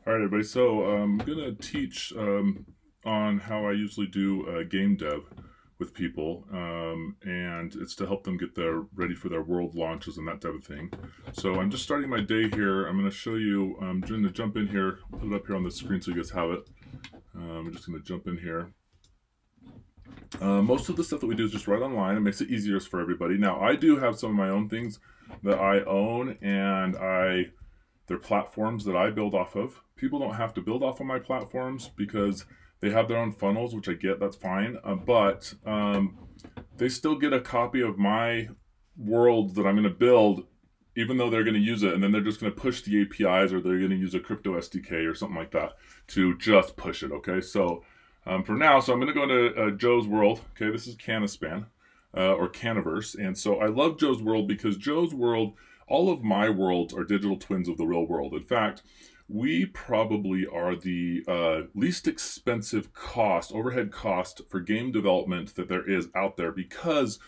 All right, everybody. So I'm gonna teach on how I usually do game dev with people, and it's to help them get their ready for their world launches and that type of thing. So I'm just starting my day here. I'm gonna show you. I'm going to jump in here, put it up here on the screen so you guys have it. I'm just gonna jump in here. Most of the stuff that we do is just right online. It makes it easier for everybody. Now I do have some of my own things that I own, and they're platforms that I build off of. People don't have to build off of my platforms because they have their own funnels, which I get, that's fine. But they still get a copy of my world that I'm going to build, even though they're going to use it. And then they're just going to push the APIs, or they're going to use a crypto SDK or something like that to just push it. Okay. So for now, so I'm going to go into Joe's world. Okay. This is Canispan or Caniverse. And so I love Joe's world because Joe's world, all of my worlds are digital twins of the real world. In fact, we probably are the least expensive overhead cost for game development that there is out there, because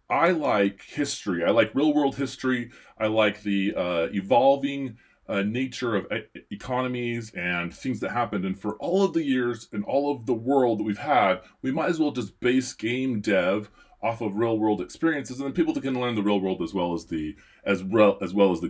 I like history. I like real world history. I like the evolving nature of economies and things that happened. And for all of the years and all of the world that we've had, we might as well just base game dev off of real world experiences, and then people that can learn the real world as well as the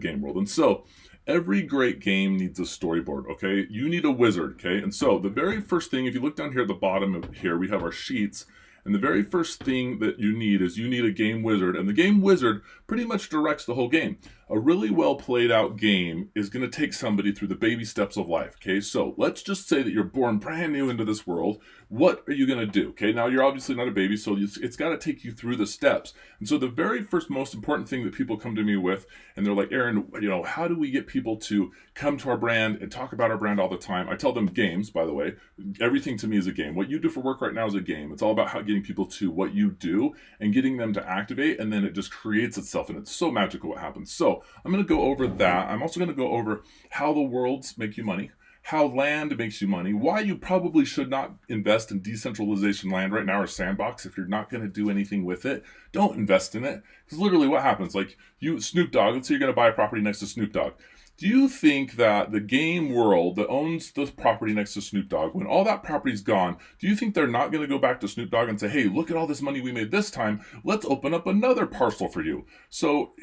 game world. And so every great game needs a storyboard. Okay, you need a wizard. Okay, and so the very first thing, if you look down here at the bottom of here, we have our sheets. And the very first thing that you need a game wizard. And the game wizard pretty much directs the whole game. A really well played out game is going to take somebody through the baby steps of life. Okay, so let's just say that you're born brand new into this world. What are you going to do? Okay, now you're obviously not a baby, so it's got to take you through the steps. And so the very first most important thing that people come to me with, and they're like, Aaron, how do we get people to come to our brand and talk about our brand all the time? I tell them games, by the way. Everything to me is a game. What you do for work right now is a game. It's all about getting people to what you do and getting them to activate, and then it just creates itself, and it's so magical what happens. So I'm going to go over that. I'm also going to go over how the worlds make you money, how land makes you money, why you probably should not invest in decentralization land right now or sandbox. If you're not going to do anything with it, don't invest in it. Because literally what happens, like Snoop Dogg, let's say you're going to buy a property next to Snoop Dogg. Do you think that the game world that owns the property next to Snoop Dogg, when all that property's gone, do you think they're not going to go back to Snoop Dogg and say, hey, look at all this money we made this time, let's open up another parcel for you? So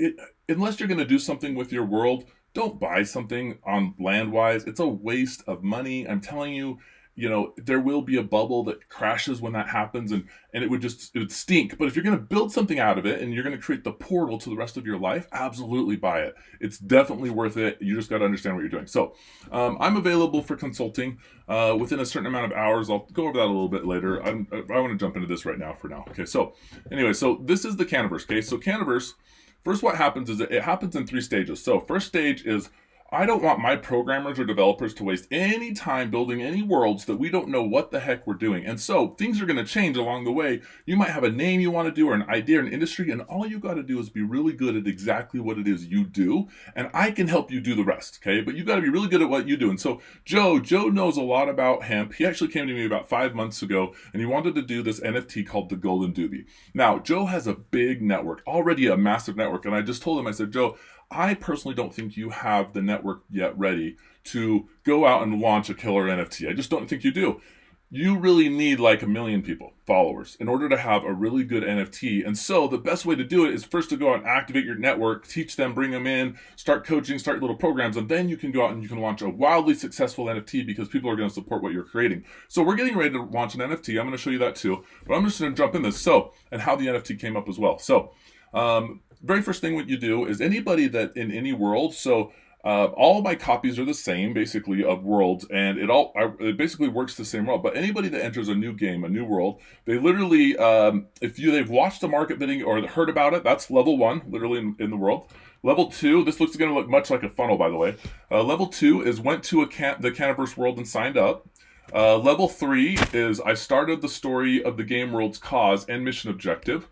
unless you're going to do something with your world, don't buy something on land wise. It's a waste of money. I'm telling you, there will be a bubble that crashes when that happens, and it would stink. But if you're going to build something out of it and you're going to create the portal to the rest of your life, absolutely buy it. It's definitely worth it. You just got to understand what you're doing. So I'm available for consulting within a certain amount of hours. I'll go over that a little bit later. I want to jump into this right now for now. Okay, so anyway, so this is the Caniverse. Okay, so Caniverse, first, what happens is it happens in 3 stages. So first stage is, I don't want my programmers or developers to waste any time building any worlds that we don't know what the heck we're doing. And so things are going to change along the way. You might have a name you want to do or an idea or an industry, and all you got to do is be really good at exactly what it is you do, and I can help you do the rest, okay? But you got to be really good at what you do. And so Joe knows a lot about hemp. He actually came to me about 5 months ago, and he wanted to do this NFT called the Golden Doobie. Now, Joe has a big network, already a massive network, and I just told him, I said, Joe, I personally don't think you have the network yet ready to go out and launch a killer NFT. I just don't think you do. You really need like 1 million people, followers, in order to have a really good NFT. And so the best way to do it is first to go out and activate your network, teach them, bring them in, start coaching, start little programs, and then you can go out and you can launch a wildly successful NFT because people are going to support what you're creating. So we're getting ready to launch an NFT. I'm going to show you that too, but I'm just going to jump in this. So, and how the NFT came up as well. So, very first thing what you do is anybody that in any world, so all of my copies are the same basically of worlds, and it basically works the same world. But anybody that enters a new game, a new world, they literally, if they've watched the market bidding or heard about it, that's level 1, literally in the world. Level 2, this looks going to look much like a funnel, by the way. Level 2 is went to the Caniverse world and signed up. Level 3 is I started the story of the game world's cause and mission objective.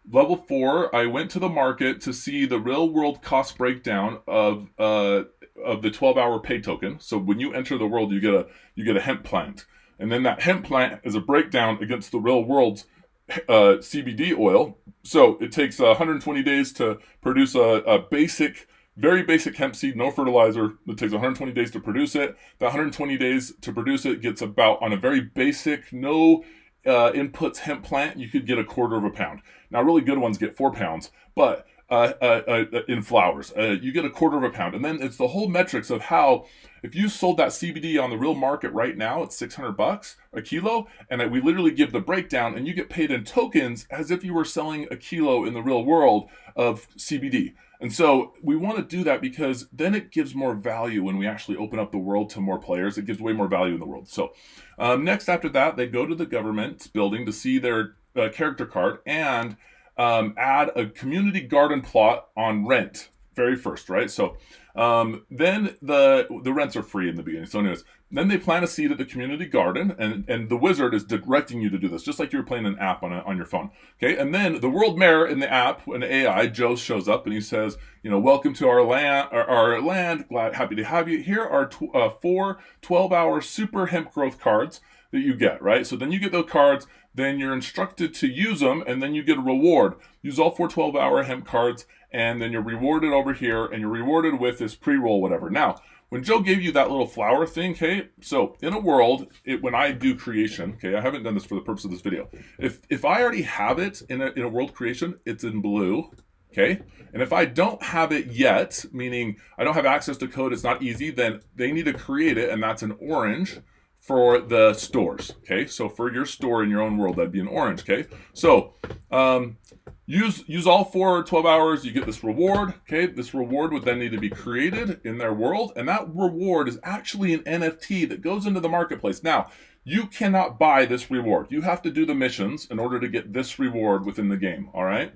Level 4, I went to the market to see the real world cost breakdown of the 12-hour pay token. So when you enter the world, you get a hemp plant, and then that hemp plant is a breakdown against the real world's CBD oil. So it takes 120 days to produce a basic very basic hemp seed, no fertilizer. It takes 120 days to produce it. The 120 days to produce it gets about, on a very basic, no inputs hemp plant, you could get 1/4 pound. Now, really good ones get 4 pounds, but in flowers, you get 1/4 pound. And then it's the whole metrics of how, if you sold that CBD on the real market right now, it's $600 a kilo, and we literally give the breakdown, and you get paid in tokens as if you were selling a kilo in the real world of CBD. And so we want to do that because then it gives more value when we actually open up the world to more players. It gives way more value in the world. So next after that, they go to the government building to see their character card and add a community garden plot on rent very first, right? So then the rents are free in the beginning. So anyways, then they plant a seed at the community garden, and the wizard is directing you to do this, just like you were playing an app on your phone. Okay, and then the world mayor in the app, an AI, Joe, shows up and he says, welcome to our land, happy to have you. Here are 4 12-hour super hemp growth cards that you get, right? So then you get those cards, then you're instructed to use them, and then you get a reward. Use all 4 12-hour hemp cards, and then you're rewarded over here, and you're rewarded with this pre-roll, whatever. Now, when Joe gave you that little flower thing, okay, so in a world, when I do creation, okay, I haven't done this for the purpose of this video. If I already have it in a world creation, it's in blue, okay? And if I don't have it yet, meaning I don't have access to code, it's not easy, then they need to create it, and that's an orange for the stores, okay? So for your store in your own world, that'd be an orange, okay? So use all 4 12 hours, you get this reward, okay? This reward would then need to be created in their world, and that reward is actually an NFT that goes into the marketplace. Now, you cannot buy this reward. You have to do the missions in order to get this reward within the game, all right?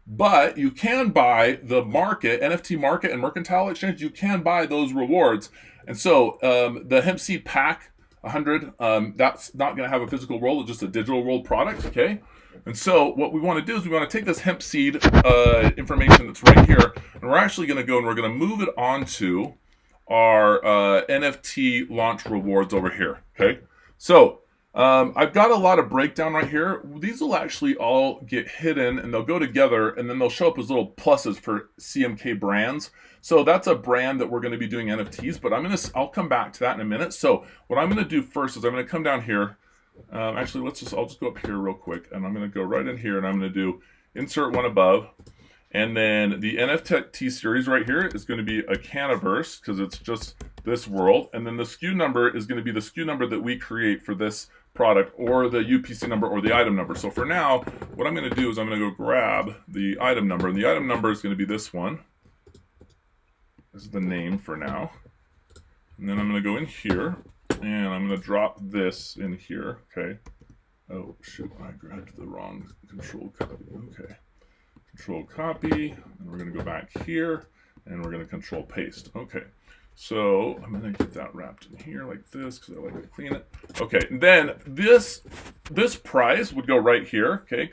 But you can buy the market, NFT market and mercantile exchange, you can buy those rewards. And so the hemp seed pack 100, that's not going to have a physical world, it's just a digital world product, okay? And so what we want to do is we want to take this hemp seed information that's right here, and we're actually going to go and we're going to move it onto our NFT launch rewards over here, okay? So I've got a lot of breakdown right here. These will actually all get hidden and they'll go together, and then they'll show up as little pluses for CMK brands. So that's a brand that we're going to be doing NFTs, but I'll come back to that in a minute. So what I'm going to do first is I'm going to come down here. Actually, I'll just go up here real quick, and I'm going to go right in here, and I'm going to do insert one above. And then the NFT series right here is going to be a Canaverse, because it's just this world. And then the SKU number is going to be the SKU number that we create for this product, or the UPC number, or the item number. So for now, what I'm going to do is I'm going to go grab the item number, and the item number is going to be this one. This is the name for now. And then I'm going to go in here, and I'm going to drop this in here, okay? Oh, shoot, I grabbed the wrong control copy, okay. Control copy, and we're going to go back here, and we're going to control paste, okay. So I'm going to get that wrapped in here like this, because I like to clean it. Okay, and then this prize would go right here, okay,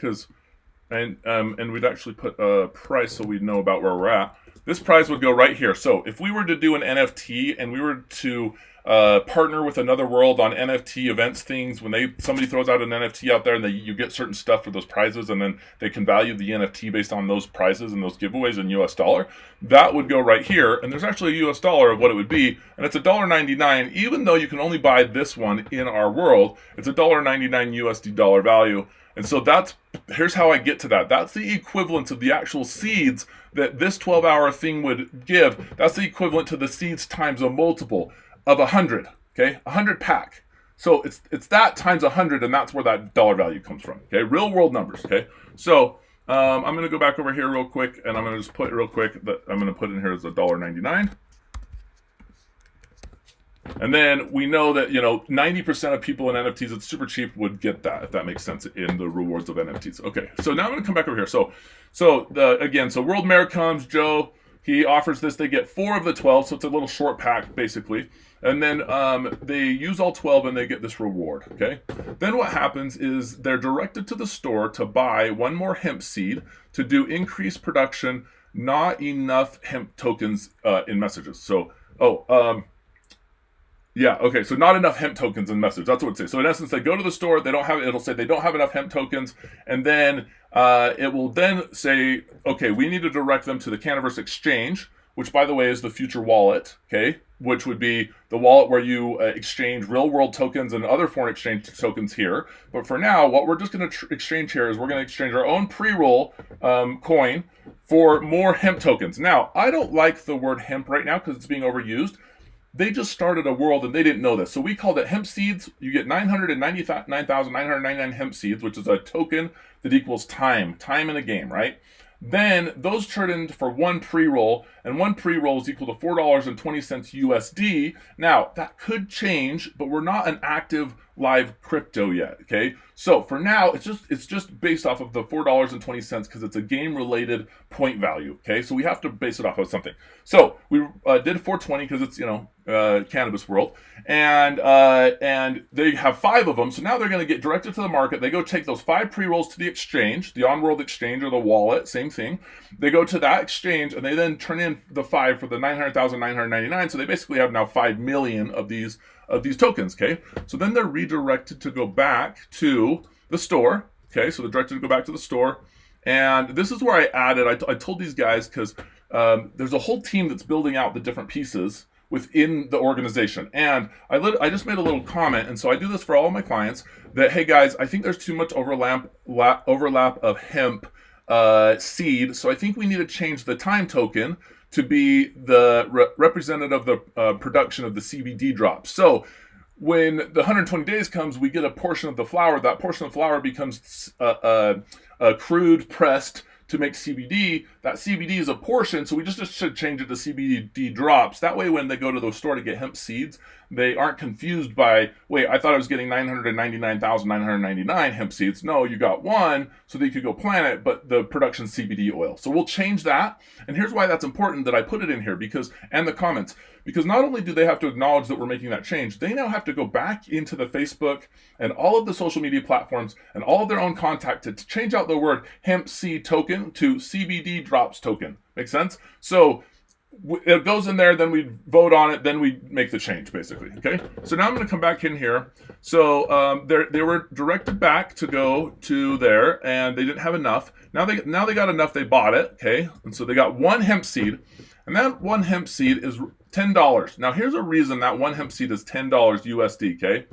and we'd actually put a price so we'd know about where we're at. This prize would go right here. So if we were to do an NFT and we were to partner with another world on NFT events things, when somebody throws out an NFT out there and you get certain stuff for those prizes, and then they can value the NFT based on those prizes and those giveaways in US dollar, that would go right here. And there's actually a US dollar of what it would be, and it's $1.99. Even though you can only buy this one in our world, it's $1.99 USD dollar value. And so here's how I get to that. That's the equivalent of the actual seeds that this 12-hour thing would give. That's the equivalent to the seeds times a multiple of 100, okay? 100 pack. So it's that times 100, and that's where that dollar value comes from, okay? Real world numbers, okay? So I'm going to go back over here real quick, and I'm going to just put real quick that I'm going to put in here as $1.99. And then we know that 90% of people in NFTs, it's super cheap, would get that, if that makes sense, in the rewards of NFTs. Okay, so now I'm going to come back over here. So World Mayor comes, Joe, he offers this. They get 4 of the 12, so it's a little short pack basically. And then they use all 12 and they get this reward. Okay. Then what happens is they're directed to the store to buy 1 more hemp seed to do increased production. Not enough hemp tokens in messages. So Yeah, okay, so not enough hemp tokens in message. That's what it says. So in essence, they go to the store, they don't have, it'll say they don't have enough hemp tokens, and then it will then say, okay, we need to direct them to the Cannaverse exchange, which by the way is the future wallet, okay, which would be the wallet where you exchange real world tokens and other foreign exchange tokens here. But for now, what we're just going to exchange here is we're going to exchange our own pre-roll coin for more hemp tokens. Now, I don't like the word hemp right now because it's being overused. They just started a world and they didn't know this. So we called it hemp seeds. You get 999,999 hemp seeds, which is a token that equals time in a game, right? Then those turn into for one pre-roll, and one pre-roll is equal to $4.20 USD. Now, that could change, but we're not an active live crypto yet, okay? So for now, it's just based off of the $4.20 because it's a game-related point value, okay? So we have to base it off of something. So we did 420 because it's, cannabis world, and they have 5 of them. So now they're going to get directed to the market. They go take those 5 pre-rolls to the exchange, the on-world exchange or the wallet, same thing. They go to that exchange and they then turn in the 5 for the 900,999. So they basically have now 5 million of these tokens, okay? So then they're redirected to go back to the store, okay? So they're directed to go back to the store. And this is where I added, I told these guys, because there's a whole team that's building out the different pieces within the organization. And I just made a little comment, and so I do this for all of my clients, that, hey guys, I think there's too much overlap of hemp seed, so I think we need to change the time token to be the representative of the production of the CBD drops. So when the 120 days comes, we get a portion of the flower. That portion of the flower becomes crude, pressed to make CBD. That CBD is a portion, so we just should change it to CBD drops. That way when they go to the store to get hemp seeds, they aren't confused by, wait, I thought I was getting 999,999 hemp seeds. No, you got one so that you could go plant it, but the production CBD oil. So we'll change that. And here's why that's important that I put it in here, and the comments, because not only do they have to acknowledge that we're making that change, they now have to go back into the Facebook and all of the social media platforms and all of their own contact to change out the word hemp seed token to CBD drops token. Make sense? So it goes in there, then we vote on it, then we make the change, basically, okay? So now I'm going to come back in here. So they were directed back to go to there, and they didn't have enough. Now they got enough, they bought it, okay? And so they got one hemp seed, and that one hemp seed is $10. Now here's a reason that one hemp seed is $10 USD, okay?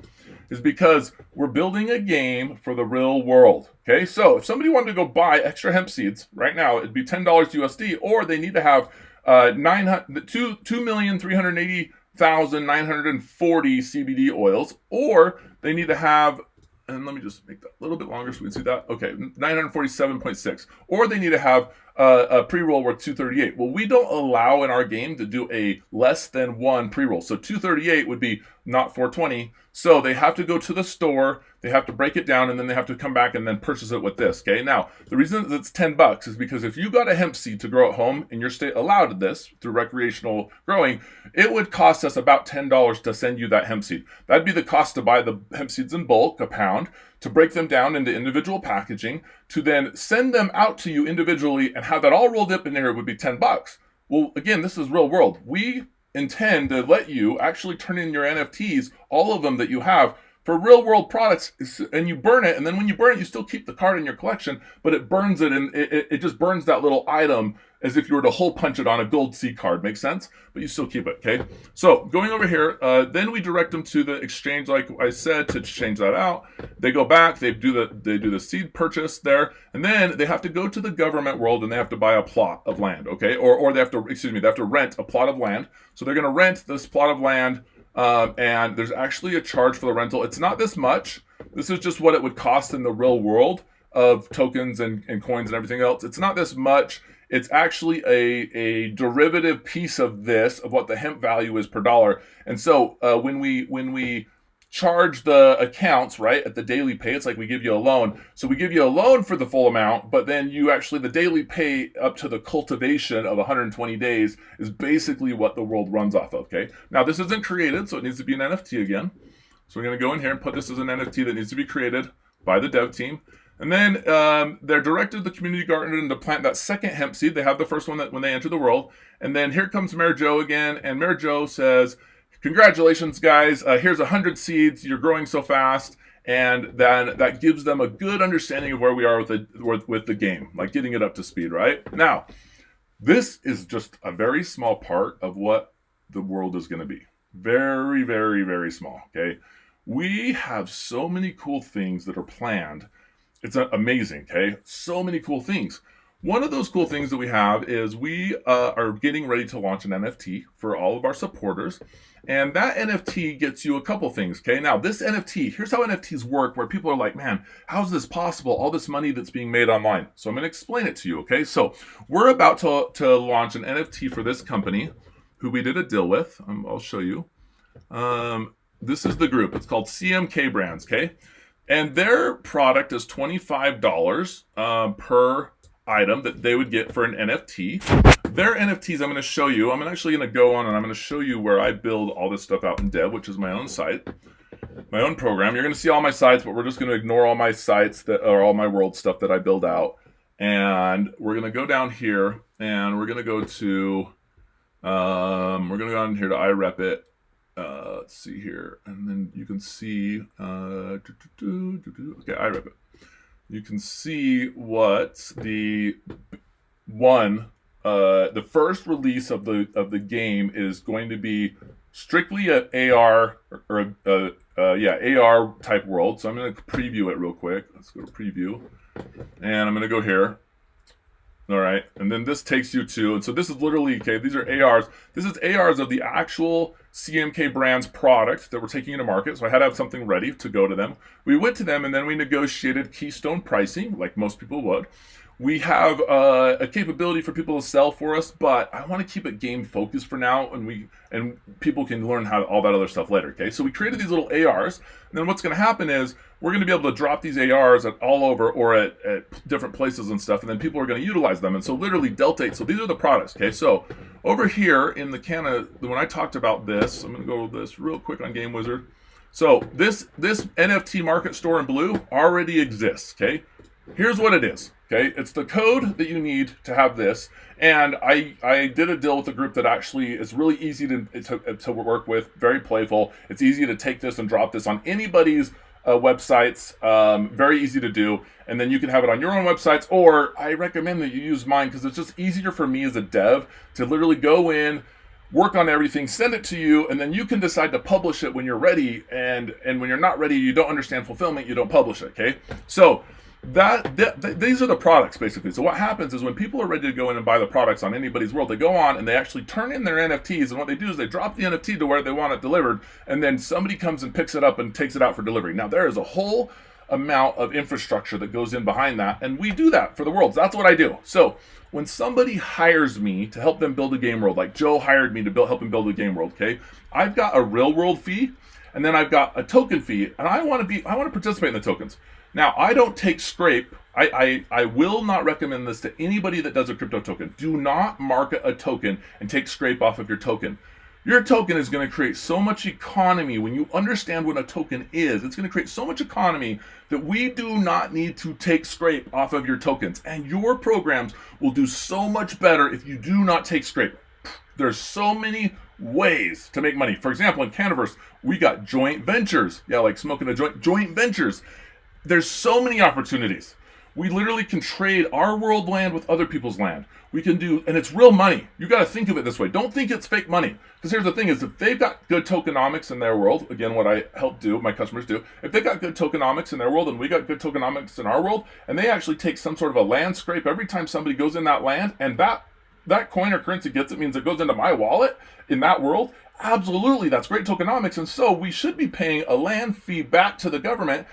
Is because we're building a game for the real world, okay? So if somebody wanted to go buy extra hemp seeds right now, it'd be $10 USD, or they need to have 2,380,940 CBD oils, or they need to have, and let me just make that a little bit longer so we can see that. Okay, 947.6, or they need to have a pre-roll worth 238. Well, we don't allow in our game to do a less than one pre-roll. So 238 would be not 420. So they have to go to the store, they have to break it down, and then they have to come back and then purchase it with this, okay? Now, the reason that it's $10 is because if you got a hemp seed to grow at home and your state allowed this through recreational growing, it would cost us about $10 to send you that hemp seed. That'd be the cost to buy the hemp seeds in bulk, a pound, to break them down into individual packaging, to then send them out to you individually and have that all rolled up in there would be $10. Well, again, this is real world. We intend to let you actually turn in your NFTs, all of them that you have, for real world products, and you burn it, and then when you burn it, you still keep the card in your collection, but it burns it, and it just burns that little item as if you were to hole punch it on a gold C card. Makes sense? But you still keep it, okay? So going over here, then we direct them to the exchange, like I said, to change that out. They go back, they do the seed purchase there, and then they have to go to the government world and they have to buy a plot of land, okay? Or they have to rent a plot of land. So they're going to rent this plot of land. And there's actually a charge for the rental. It's not this much. This is just what it would cost in the real world of tokens and coins and everything else. It's not this much. It's actually a derivative piece of this, of what the hemp value is per dollar. And so when we charge the accounts, right, at the daily pay, it's like we give you a loan. So we give you a loan for the full amount, but then the daily pay up to the cultivation of 120 days is basically what the world runs off of, okay? Now, this isn't created, so it needs to be an NFT again. So we're going to go in here and put this as an NFT that needs to be created by the dev team. And then they're directed the community garden to plant that second hemp seed. They have the first one that when they enter the world. And then here comes Mayor Joe again, and Mayor Joe says, congratulations, guys. Here's 100 seeds. You're growing so fast. And then that gives them a good understanding of where we are with the game, like getting it up to speed, right? Now, this is just a very small part of what the world is going to be. Very, very, very small, okay? We have so many cool things that are planned. It's amazing, okay? So many cool things. One of those cool things that we have is we are getting ready to launch an NFT for all of our supporters. And that NFT gets you a couple things, okay? Now, this NFT, here's how NFTs work, where people are like, man, how is this possible? All this money that's being made online. So I'm going to explain it to you, okay? So we're about to launch an NFT for this company who we did a deal with. I'll show you. This is the group. It's called CMK Brands, okay? And their product is $25 per item that they would get for an NFT. Their NFTs, I'm going to show you. I'm actually going to go on and I'm going to show you where I build all this stuff out in Dev, which is my own site, my own program. You're going to see all my sites, but we're just going to ignore all my sites that are all my world stuff that I build out. And we're going to go down here and we're going to go to, we're going to go down here to iRepit. Let's see here. And then you can see, okay, iRepit. You can see what the first release of the game is going to be strictly an AR or AR type world. So I'm going to preview it real quick. Let's go to preview, and I'm going to go here. All right, and then this takes you to, and so this is literally, okay, these are ARs. This is ARs of the actual CMK Brands product that we're taking into market. So I had to have something ready to go to them. We went to them and then we negotiated keystone pricing, like most people would. We have a capability for people to sell for us, but I want to keep it game focused for now, and people can learn how all that other stuff later. Okay, so we created these little ARs, and then what's going to happen is we're going to be able to drop these ARs at all over or at different places and stuff, and then people are going to utilize them. And so literally Delta 8. So these are the products. Okay, so over here in the when I talked about this, I'm going to go with this real quick on Game Wizard. So this NFT market store in blue already exists. Okay, here's what it is. Okay, it's the code that you need to have this, and I did a deal with a group that actually is really easy to work with, very playful. It's easy to take this and drop this on anybody's websites, very easy to do, and then you can have it on your own websites, or I recommend that you use mine because it's just easier for me as a dev to literally go in, work on everything, send it to you, and then you can decide to publish it when you're ready, and when you're not ready, you don't understand fulfillment, you don't publish it, okay? So these are the products basically. So what happens is when people are ready to go in and buy the products on anybody's world, they go on and they actually turn in their NFTs, and what they do is they drop the NFT to where they want it delivered, and then somebody comes and picks it up and takes it out for delivery. Now there is a whole amount of infrastructure that goes in behind that, and we do that for the worlds. That's what I do. So when somebody hires me to help them build a game world, like Joe hired me to help him build a game world, okay, I've got a real world fee, and then I've got a token fee, and I want to participate in the tokens. Now, I don't take scrape. I will not recommend this to anybody that does a crypto token. Do not market a token and take scrape off of your token. Your token is going to create so much economy when you understand what a token is. It's going to create so much economy that we do not need to take scrape off of your tokens. And your programs will do so much better if you do not take scrape. There's so many ways to make money. For example, in Cannaverse, we got joint ventures. Yeah, like smoking a joint ventures. There's so many opportunities. We literally can trade our world land with other people's land. We can do, and it's real money. You got to think of it this way. Don't think it's fake money. Because here's the thing is, if they've got good tokenomics in their world, again, what I help do, my customers do, if they've got good tokenomics in their world and we got good tokenomics in our world, and they actually take some sort of a land scrape every time somebody goes in that land, and that coin or currency gets it, means it goes into my wallet in that world, absolutely, that's great tokenomics. And so we should be paying a land fee back to the government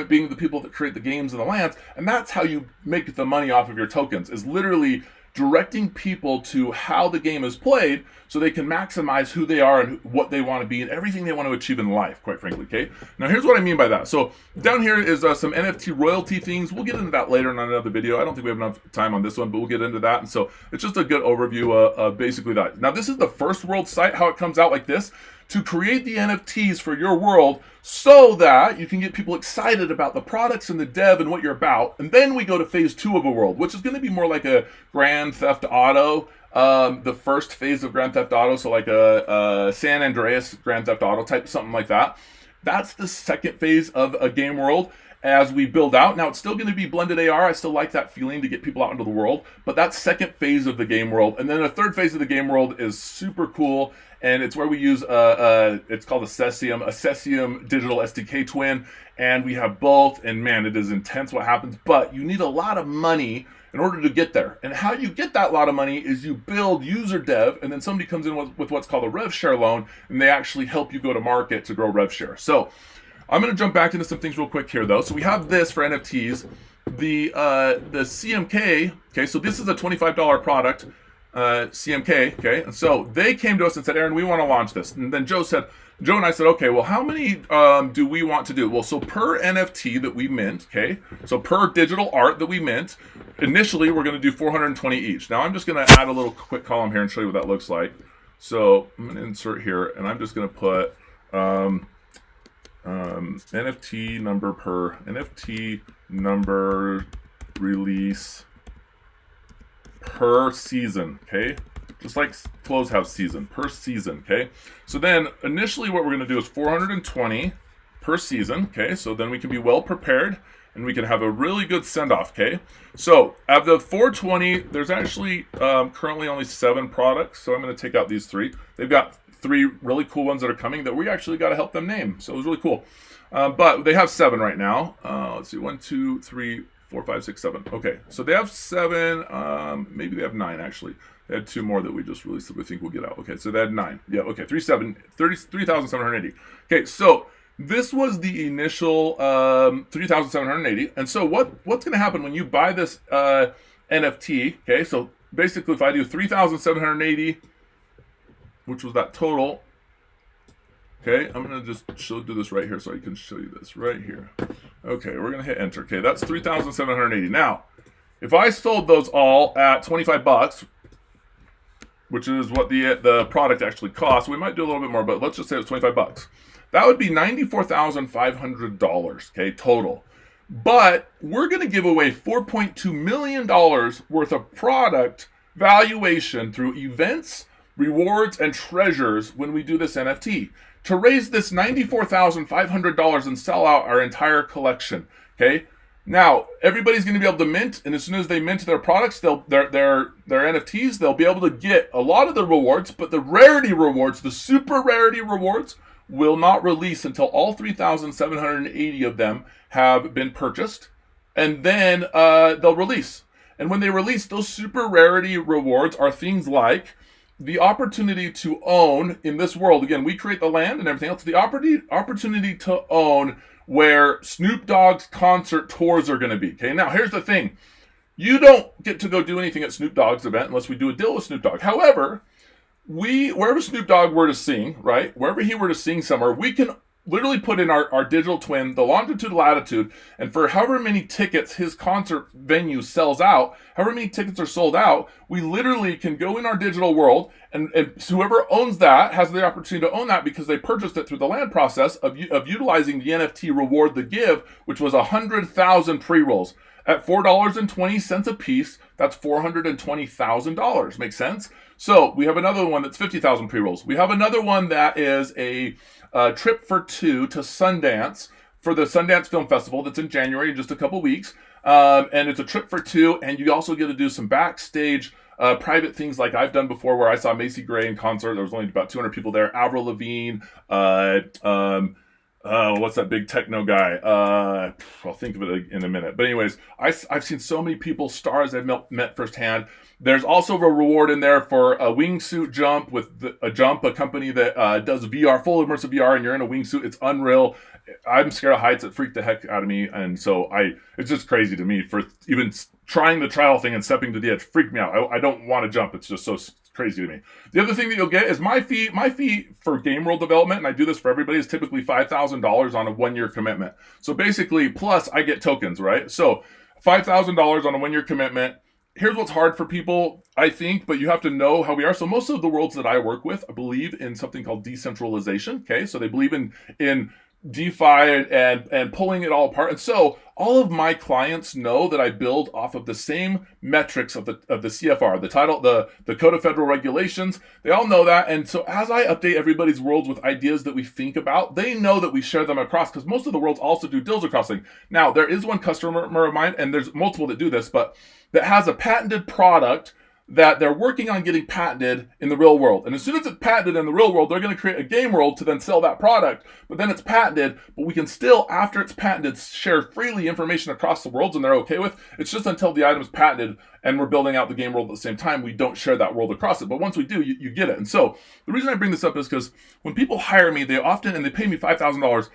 being the people that create the games and the lands. And that's how you make the money off of your tokens, is literally directing people to how the game is played so they can maximize who they are and what they want to be and everything they want to achieve in life, quite frankly, okay? Now, here's what I mean by that. So down here is some NFT royalty things. We'll get into that later in another video. I don't think we have enough time on this one, but we'll get into that. And so it's just a good overview of basically that. Now, this is the first world site, how it comes out like this, to create the NFTs for your world so that you can get people excited about the products and the dev and what you're about. And then we go to phase 2 of a world, which is going to be more like a Grand Theft Auto the first phase of Grand Theft Auto, so like a San Andreas Grand Theft Auto type, something like that. That's the second phase of a game world as we build out. Now, it's still going to be blended AR. I still like that feeling to get people out into the world, but that's second phase of the game world. And then the third phase of the game world is super cool, and it's where we use it's called a Cesium digital SDK twin, and we have both, and man, it is intense what happens, but you need a lot of money in order to get there. And how you get that lot of money is you build user dev, and then somebody comes in with what's called a rev share loan, and they actually help you go to market to grow rev share. So I'm going to jump back into some things real quick here, though. So we have this for NFTs. The CMK, okay, so this is a $25 product, CMK, okay? And so they came to us and said, Aaron, we want to launch this. And then Joe and I said, okay, well, how many do we want to do? Well, so per NFT that we mint, okay, so per digital art that we mint, initially we're going to do 420 each. Now I'm just going to add a little quick column here and show you what that looks like. So I'm going to insert here, and I'm just going to put NFT number release per season, okay? Just like clothes have season, per season, okay? So then initially what we're going to do is 420 per season, okay? So then we can be well prepared and we can have a really good send-off, okay? So of the 420, there's actually currently only 7 products, so I'm going to take out these 3. They've got 3 really cool ones that are coming that we actually got to help them name, so it was really cool. But they have 7 right now. Let's see, 1, 2, 3, 4, 5, 6, 7. Okay, so they have 7. Maybe they have 9 actually. They had 2 more that we just released that we think we'll get out. Okay, so they had 9. Yeah, okay, 3,780. Okay, so this was the initial 3,780. And so what's going to happen when you buy this NFT? Okay, so basically if I do 3,780, which was that total. Okay, I'm going to just do this right here so I can show you this right here. Okay, we're going to hit enter. Okay, that's 3,780. Now, if I sold those all at $25, which is what the product actually costs, we might do a little bit more, but let's just say it's $25. That would be $94,500, okay, total. But we're going to give away $4.2 million worth of product valuation through events, rewards, and treasures when we do this NFT to raise this $94,500 and sell out our entire collection, okay? Now, everybody's going to be able to mint, and as soon as they mint their products, their NFTs, they'll be able to get a lot of the rewards, but the rarity rewards, the super rarity rewards, will not release until all 3,780 of them have been purchased, and then they'll release. And when they release, those super rarity rewards are things like the opportunity to own in this world. Again, we create the land and everything else. The opportunity to own where Snoop Dogg's concert tours are going to be. Okay, now here's the thing. You don't get to go do anything at Snoop Dogg's event unless we do a deal with Snoop Dogg. However, wherever Snoop Dogg were to sing, right, wherever he were to sing somewhere, we can literally put in our digital twin, the longitude, latitude, and for however many tickets his concert venue sells out, however many tickets are sold out, we literally can go in our digital world, and whoever owns that has the opportunity to own that because they purchased it through the land process of utilizing the NFT reward, the give, which was 100,000 pre-rolls. At $4.20 a piece, that's $420,000. Make sense? So we have another one that's 50,000 pre-rolls. We have another one that is a trip for 2 to Sundance for the Sundance Film Festival that's in January in just a couple weeks. And it's a trip for 2, and you also get to do some backstage private things like I've done before where I saw Macy Gray in concert. There was only about 200 people there. Avril Lavigne, what's that big techno guy? I'll think of it in a minute. But anyways, I've seen so many people, stars I've met firsthand. There's also a reward in there for a wingsuit jump with a company that does VR, full immersive VR, and you're in a wingsuit. It's unreal. I'm scared of heights. It freaked the heck out of me. And so it's just crazy to me for even trying the trial thing and stepping to the edge. Freaked me out. I don't want to jump. It's just so crazy to me. The other thing that you'll get is my fee for game world development, and I do this for everybody, is typically $5,000 on a 1-year commitment. So basically, plus I get tokens, right? So $5,000 on a 1-year commitment. Here's what's hard for people, I think, but you have to know how we are. So most of the worlds that I work with believe in something called decentralization, okay? So they believe in DeFi and pulling it all apart. And so all of my clients know that I build off of the same metrics of the CFR, the title, the Code of Federal Regulations. They all know that. And so as I update everybody's worlds with ideas that we think about, they know that we share them across, because most of the worlds also do dildo crossing. Now, there is one customer of mine, and there's multiple that do this, but that has a patented product that they're working on getting patented in the real world. And as soon as it's patented in the real world, they're going to create a game world to then sell that product. But then it's patented, but we can still, after it's patented, share freely information across the worlds, and they're okay with. It's just until the item is patented and we're building out the game world at the same time, we don't share that world across it. But once we do, you get it. And so the reason I bring this up is because when people hire me, they pay me $5,000.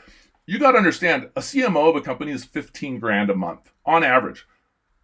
You got to understand, a CMO of a company is $15,000 a month on average.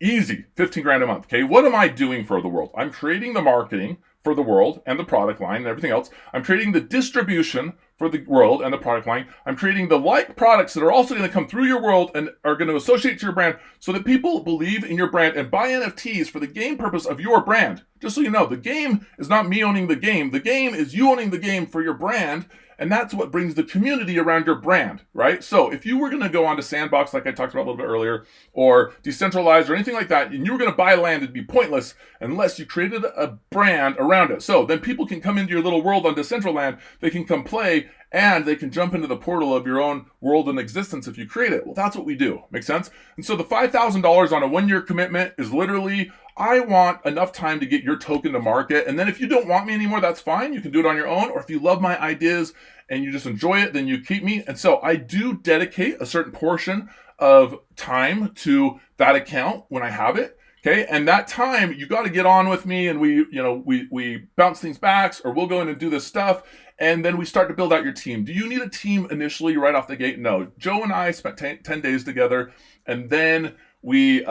Easy, $15,000 a month. Okay, what am I doing for the world? I'm creating the marketing for the world and the product line and everything else. I'm creating the distribution for the world and the product line. I'm creating the like products that are also going to come through your world and are going to associate to your brand, so that people believe in your brand and buy NFTs for the game purpose of your brand. Just so you know, the game is not me owning the game. The game is you owning the game for your brand. And that's what brings the community around your brand, right? So if you were going to go onto Sandbox, like I talked about a little bit earlier, or Decentralized or anything like that, and you were going to buy land, it'd be pointless unless you created a brand around it. So then people can come into your little world on Decentraland, they can come play, and they can jump into the portal of your own world in existence if you create it. Well, that's what we do. Make sense? And so the $5,000 on a 1-year commitment is literally, I want enough time to get your token to market. And then if you don't want me anymore, that's fine. You can do it on your own. Or if you love my ideas and you just enjoy it, then you keep me. And so I do dedicate a certain portion of time to that account when I have it. Okay. And that time you got to get on with me, and we bounce things back, or we'll go in and do this stuff. And then we start to build out your team. Do you need a team initially right off the gate? No. Joe and I spent 10 days together, and then we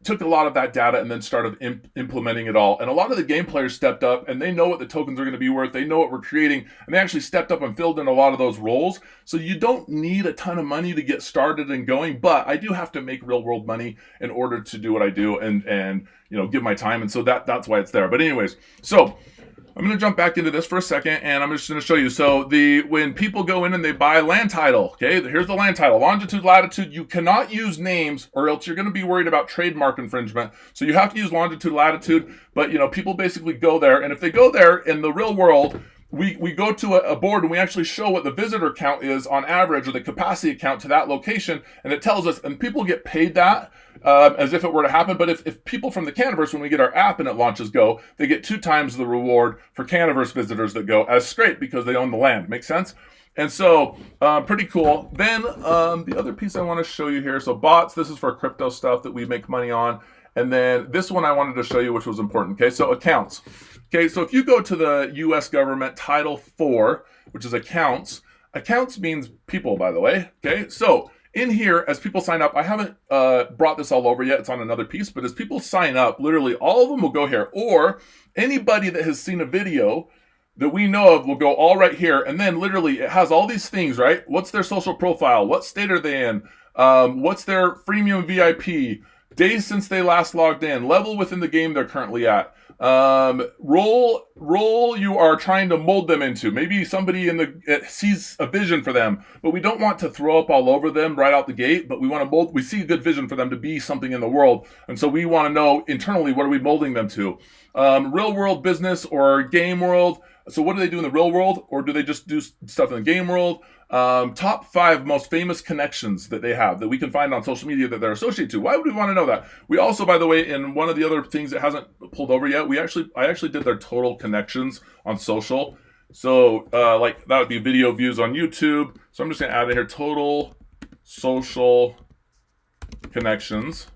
took a lot of that data and then started implementing it all. And a lot of the game players stepped up, and they know what the tokens are going to be worth. They know what we're creating, and they actually stepped up and filled in a lot of those roles. So you don't need a ton of money to get started and going, but I do have to make real world money in order to do what I do and give my time. And so that's why it's there. But anyways, so I'm going to jump back into this for a second, and I'm just going to show you. So when people go in and they buy land title, okay, here's the land title, longitude, latitude. You cannot use names, or else you're going to be worried about trademark infringement. So you have to use longitude, latitude. But people basically go there, and if they go there in the real world, we go to a board and we actually show what the visitor count is on average, or the capacity count to that location, and it tells us, and people get paid that as if it were to happen. But if people from the Canaverse, when we get our app and it launches, go, they get 2 times the reward for Canaverse visitors that go as straight, because they own the land. Make sense? And so pretty cool. Then the other piece I want to show you here, so bots, this is for crypto stuff that we make money on. And then this one I wanted to show you, which was important. Okay, so accounts. Okay, so if you go to the U.S. government Title IV, which is accounts means people, by the way. Okay, so in here, as people sign up, I haven't brought this all over yet. It's on another piece, but as people sign up, literally all of them will go here. Or anybody that has seen a video that we know of will go all right here. And then literally it has all these things, right? What's their social profile? What state are they in? What's their freemium VIP? Days since they last logged in, level within the game they're currently at, role you are trying to mold them into. Maybe somebody sees a vision for them, but we don't want to throw up all over them right out the gate, but we want to mold, we see a good vision for them to be something in the world. And so we want to know internally, what are we molding them to? Real world business or game world. So what do they do in the real world, or do they just do stuff in the game world? Top 5 most famous connections that they have that we can find on social media that they're associated to. Why would we want to know that? We also, by the way, in one of the other things that hasn't pulled over yet, I actually did their total connections on social. So like that would be video views on YouTube. So I'm just going to add in here total social connections.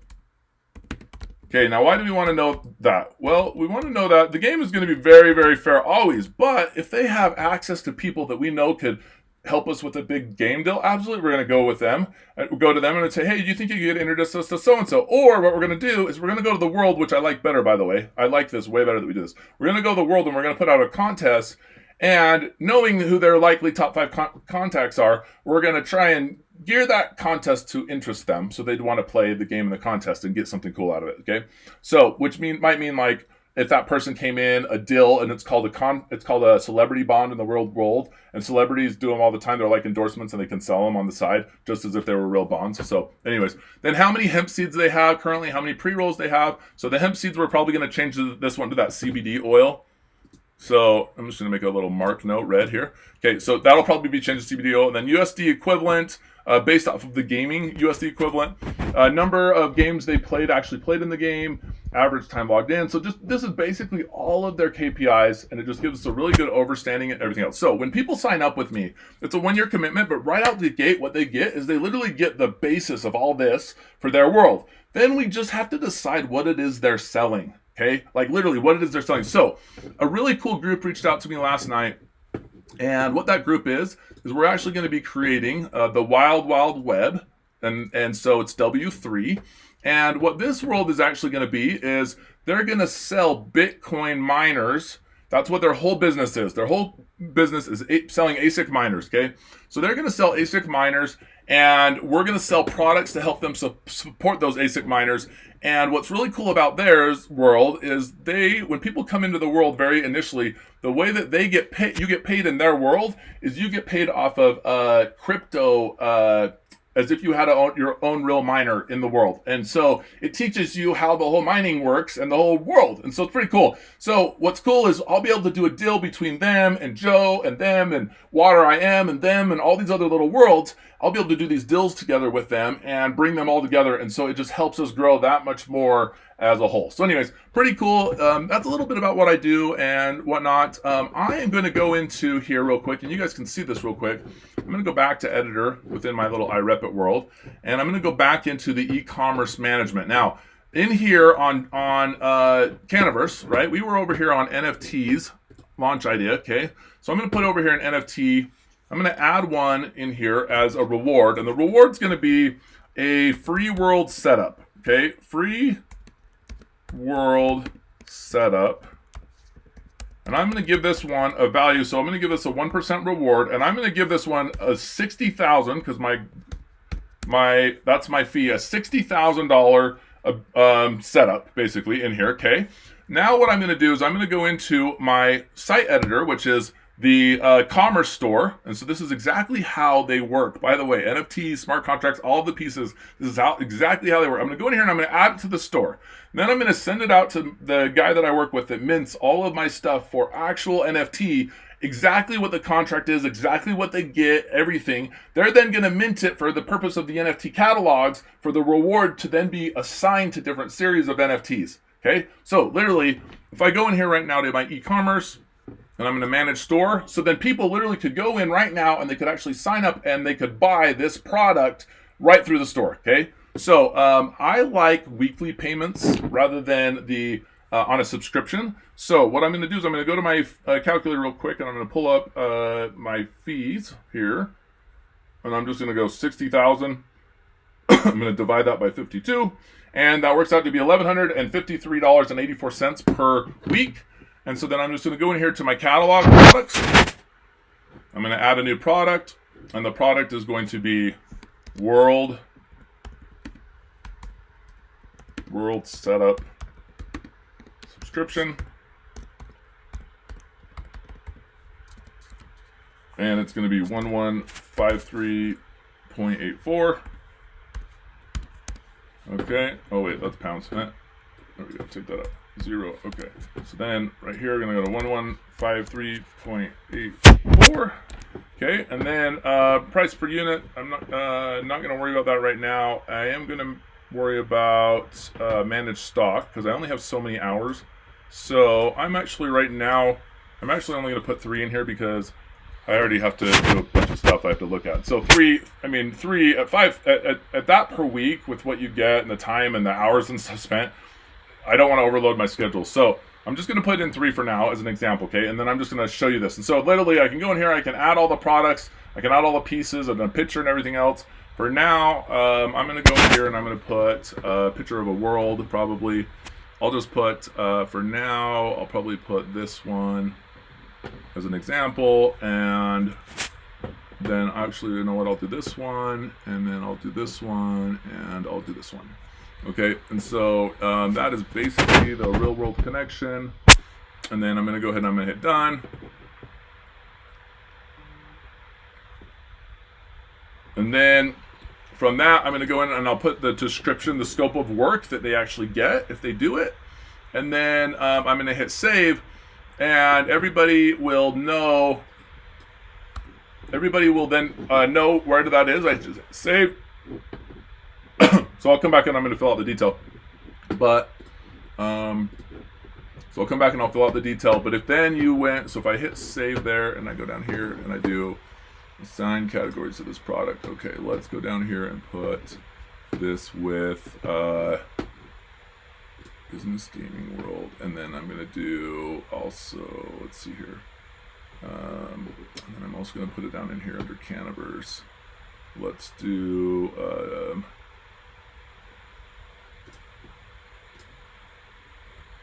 Okay, now why do we want to know that? Well, we want to know that the game is going to be very, very fair always, but if they have access to people that we know could help us with a big game deal, absolutely we're going to go with them. We'll go to them and say, hey, do you think you could introduce us to so-and-so? Or what we're going to do is we're going to go to the world, which I like better, by the way. I like this way better that we do this. We're going to go to the world and we're going to put out a contest, and knowing who their likely top 5 contacts are, we're going to try and gear that contest to interest them, so they'd want to play the game in the contest and get something cool out of it. Okay, so which might mean like if that person came in a deal, and it's called a celebrity bond in the real world, and celebrities do them all the time. They're like endorsements, and they can sell them on the side just as if they were real bonds. So anyways, then how many hemp seeds they have currently, how many pre-rolls they have. So the hemp seeds, we're probably going to change this one to that CBD oil. So I'm just going to make a little mark note red here. Okay, so that'll probably be changed to CBD oil. And then USD equivalent, based off of the gaming USD equivalent, number of games they actually played in the game, average time logged in. So this is basically all of their KPIs, and it just gives us a really good understanding of everything else. So when people sign up with me, it's a 1-year commitment, but right out the gate, what they get is they literally get the basis of all this for their world. Then we just have to decide what it is they're selling. Okay, like literally what it is they're selling. So a really cool group reached out to me last night, and what that group is we're actually going to be creating the Wild Wild Web, and so it's W3. And what this world is actually going to be is they're going to sell Bitcoin miners. That's what their whole business is. Their whole business is selling ASIC miners, okay? So they're going to sell ASIC miners, and we're going to sell products to help them support those ASIC miners. And what's really cool about their world is when people come into the world very initially, the way that they get paid, you get paid in their world, is you get paid off of crypto, as if you had your own real miner in the world. And so it teaches you how the whole mining works and the whole world. And so it's pretty cool. So what's cool is I'll be able to do a deal between them and Joe and them and Water I Am and them and all these other little worlds. I'll be able to do these deals together with them and bring them all together. And so it just helps us grow that much more as a whole. So anyways, pretty cool. That's a little bit about what I do and whatnot. I am going to go into here real quick, and you guys can see this real quick. I'm going to go back to editor within my little iRepit world, and I'm going to go back into the e-commerce management. Now, in here on Canaverse, right, we were over here on NFTs, launch idea, okay? So I'm going to put over here an NFT. I'm going to add one in here as a reward, and the reward's going to be a free world setup, okay? Free world setup, and I'm going to give this one a value. So I'm going to give this a 1% reward, and I'm going to give this one a 60,000 because that's my fee, a $60,000 setup basically in here. Okay, now what I'm going to do is I'm going to go into my site editor, which is the commerce store. And so this is exactly how they work. By the way, NFTs, smart contracts, all of the pieces, this is exactly how they work. I'm going to go in here and I'm going to add it to the store. And then I'm going to send it out to the guy that I work with that mints all of my stuff for actual NFT, exactly what the contract is, exactly what they get, everything. They're then going to mint it for the purpose of the NFT catalogs for the reward to then be assigned to different series of NFTs. Okay, so literally, if I go in here right now to my e-commerce, and I'm going to manage store. So then people literally could go in right now and they could actually sign up and they could buy this product right through the store. Okay. So I like weekly payments rather than the on a subscription. So what I'm going to do is I'm going to go to my calculator real quick, and I'm going to pull up my fees here. And I'm just going to go 60,000. I'm going to divide that by 52. And that works out to be $1,153.84 per week. And so then I'm just going to go in here to my catalog products. I'm going to add a new product, and the product is going to be World Setup Subscription. And it's going to be 1153.84. Okay. Oh, wait, that's pounds. There we go. Take that up. 0. Okay. So then right here, we're going to go to 1153.84. Okay. And then price per unit, I'm not going to worry about that right now. I am going to worry about managed stock because I only have so many hours. So I'm actually only going to put 3 in here because I already have to do a bunch of stuff I have to look at. So 3 at 5 at that per week with what you get and the time and the hours and stuff spent. I don't want to overload my schedule. So I'm just going to put in 3 for now as an example, okay? And then I'm just going to show you this. And so literally I can go in here, I can add all the products, I can add all the pieces and a picture and everything else. For now, I'm going to go in here and I'm going to put a picture of a world probably. I'll just put, for now, I'll probably put this one as an example. And then actually, you know what, I'll do this one, and then I'll do this one, and I'll do this one. Okay, and so that is basically the real world connection. And then I'm going to go ahead and I'm going to hit done. And then from that, I'm going to go in and I'll put the description, the scope of work that they actually get if they do it. And then I'm going to hit save, and everybody will know. Everybody will then know where that is. I just save. So I'll come back and I'm going to fill out the detail. But so I'll come back and I'll fill out the detail. But if then you went, so if I hit save there and I go down here and I do assign categories to this product. Okay, let's go down here and put this with business gaming world, and then I'm going to do also, let's see here, and then I'm also going to put it down in here under Canaverse. Let's do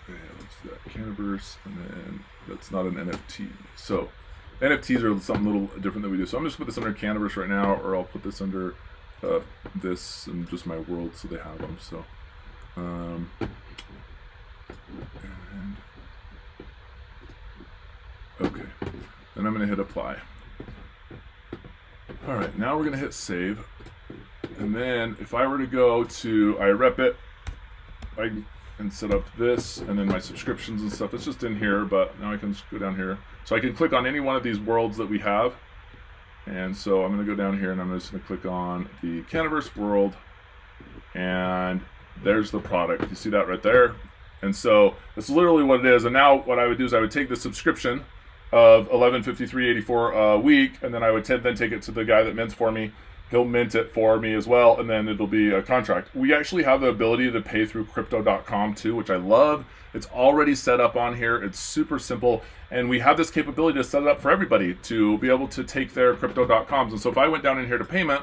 okay, let's do that Canaverse, and then that's not an NFT. So NFTs are something a little different than we do. So I'm just put this under Canaverse right now, or I'll put this under this and just my world so they have them. So and okay, then I'm going to hit apply. All right, now we're going to hit save. And then if I were to go to iRepit, I can set up this and then my subscriptions and stuff. It's just in here, but now I can just go down here. So I can click on any one of these worlds that we have. And so I'm going to go down here and I'm just going to click on the Canaverse world. And there's the product. You see that right there? And so that's literally what it is. And now what I would do is I would take the subscription of $11.53.84 a week, and then I would then take it to the guy that mints for me. He'll mint it for me as well, and then it'll be a contract. We actually have the ability to pay through crypto.com too, which I love. It's already set up on here. It's super simple, and we have this capability to set it up for everybody to be able to take their crypto.coms. And so if I went down in here to payment,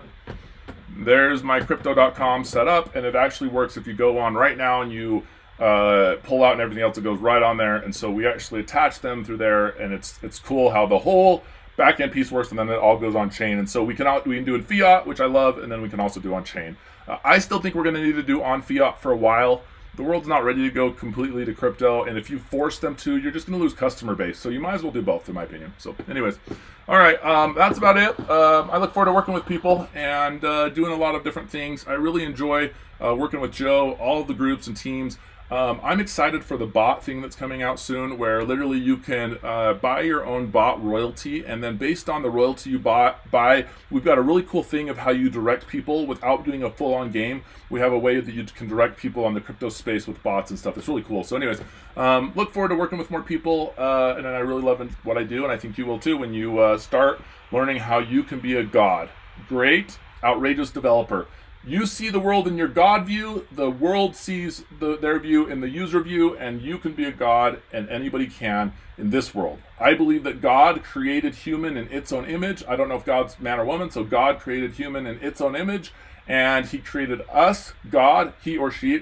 there's my crypto.com set up, and it actually works if you go on right now and you pull out and everything else, it goes right on there. And so we actually attach them through there, and it's cool how the whole back-end piece works, and then it all goes on chain. And so we can do in fiat, which I love, and then we can also do on chain. I still think we're going to need to do on fiat for a while. The world's not ready to go completely to crypto, and if you force them to, you're just going to lose customer base. So you might as well do both, in my opinion. So anyways, all right, that's about it. I look forward to working with people and doing a lot of different things. I really enjoy working with Joe, all of the groups and teams. I'm excited for the bot thing that's coming out soon, where literally you can buy your own bot royalty, and then based on the royalty you buy, we've got a really cool thing of how you direct people without doing a full-on game. We have a way that you can direct people on the crypto space with bots and stuff. It's really cool. So anyways, look forward to working with more people, and I really love what I do, and I think you will too when you start learning how you can be a god. Great, outrageous developer. You see the world in your God view, the world sees their view in the user view, and you can be a God, and anybody can in this world. I believe that God created human in its own image. I don't know if God's man or woman, so God created human in its own image, and he created us, God, he or she,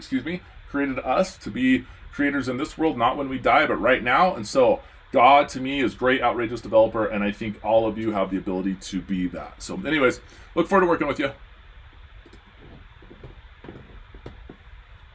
created us to be creators in this world, not when we die, but right now. And so God, to me, is great, outrageous developer, and I think all of you have the ability to be that. So anyways, look forward to working with you.